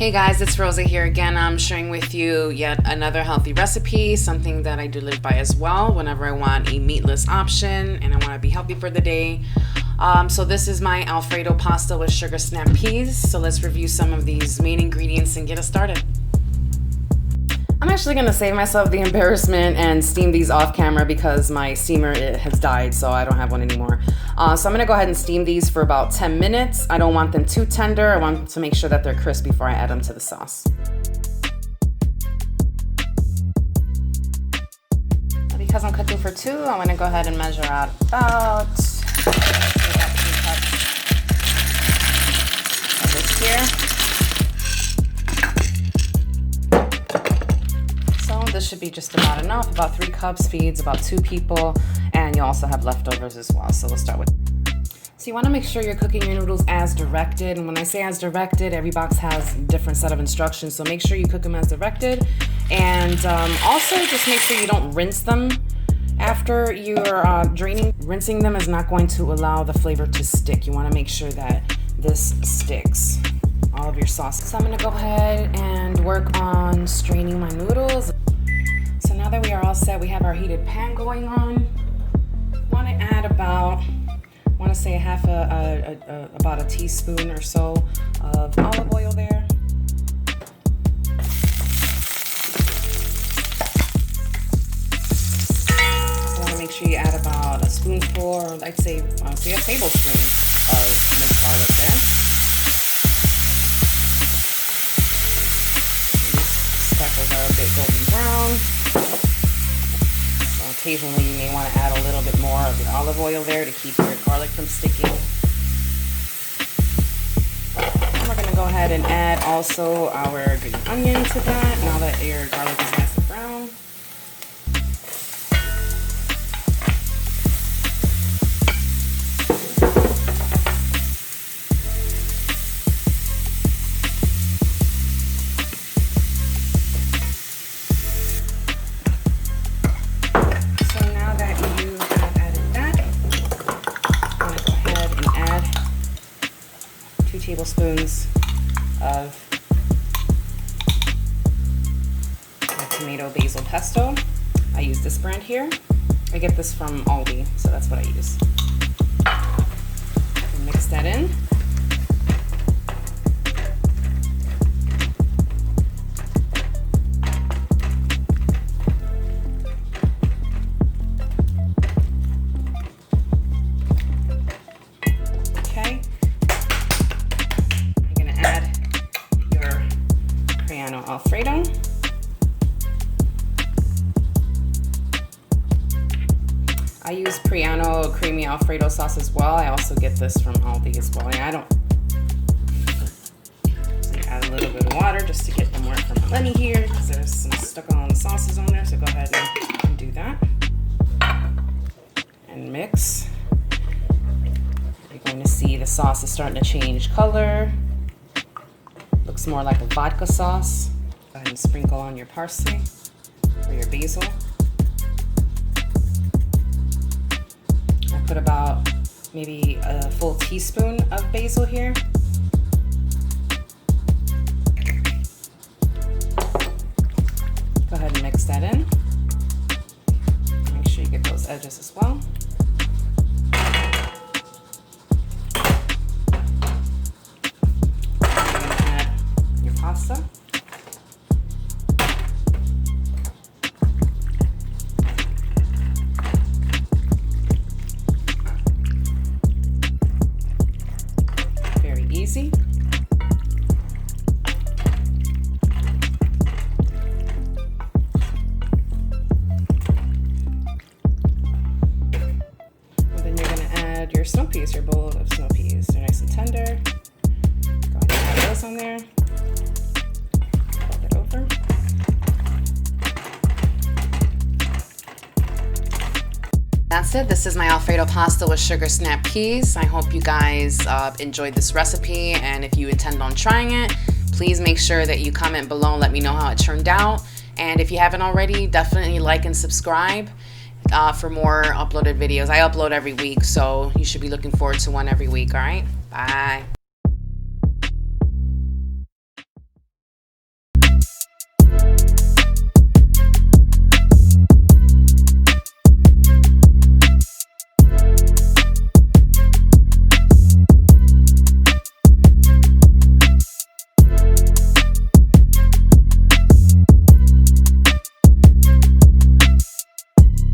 Hey guys, it's Rosa here again. I'm sharing with you yet another healthy recipe, something that I do live by as well whenever I want a meatless option and I want to be healthy for the day. So this is my Alfredo pasta with sugar snap peas. So let's review some of these main ingredients and get us started. I'm actually going to save myself the embarrassment and steam these off camera because my steamer has died, so I don't have one anymore. So I'm going to go ahead and steam these for about 10 minutes. I don't want them too tender. I want to make sure that they're crisp before I add them to the sauce. Because I'm cooking for two, I'm going to go ahead and measure out about 3 cups of this here. This should be just about enough. About 3 cups feeds about 2 people, and you also have leftovers as well. So we'll start with. So you want to make sure you're cooking your noodles as directed. And when I say as directed, every box has a different set of instructions. So make sure you cook them as directed. And also just make sure you don't rinse them after you're draining. Rinsing them is not going to allow the flavor to stick. You want to make sure that this sticks. All of your sauce. So I'm going to go ahead and work on straining my noodles. So now that we are all set, we have our heated pan going on. I want to add about, about a teaspoon or so of olive oil there. So I want to make sure you add about a spoonful, or I'd say a tablespoon of minced garlic there. Speckles are a bit golden brown. So occasionally you may want to add a little bit more of the olive oil there to keep your garlic from sticking. And we're going to go ahead and add also our green onion to that now that your garlic is nice and brown. Tablespoons of tomato basil pesto. I use this brand here. I get this from Aldi, so that's what I use. And mix that in. Alfredo. I use Priano creamy Alfredo sauce as well. I also get this from Aldi as well. And so you add a little bit of water just to get the more from Lenny here because there's some stuck on the sauces on there. So go ahead and do that and mix. You're going to see the sauce is starting to change color. Looks more like a vodka sauce. Go ahead and sprinkle on your parsley or your basil. I put about maybe a full teaspoon of basil here. Go ahead and mix that in. Make sure you get those edges as well. Pasta. Very easy. And then you're going to add your snow peas, your bowl of snow peas. They're nice and tender. Go ahead and add those on there. Over. That's it. This is my Alfredo pasta with sugar snap peas. I hope you guys enjoyed this recipe, and if you intend on trying it, please make sure that you comment below and let me know how it turned out. And if you haven't already, definitely like and subscribe for more uploaded videos. I upload every week, so you should be looking forward to one every week. All right, bye.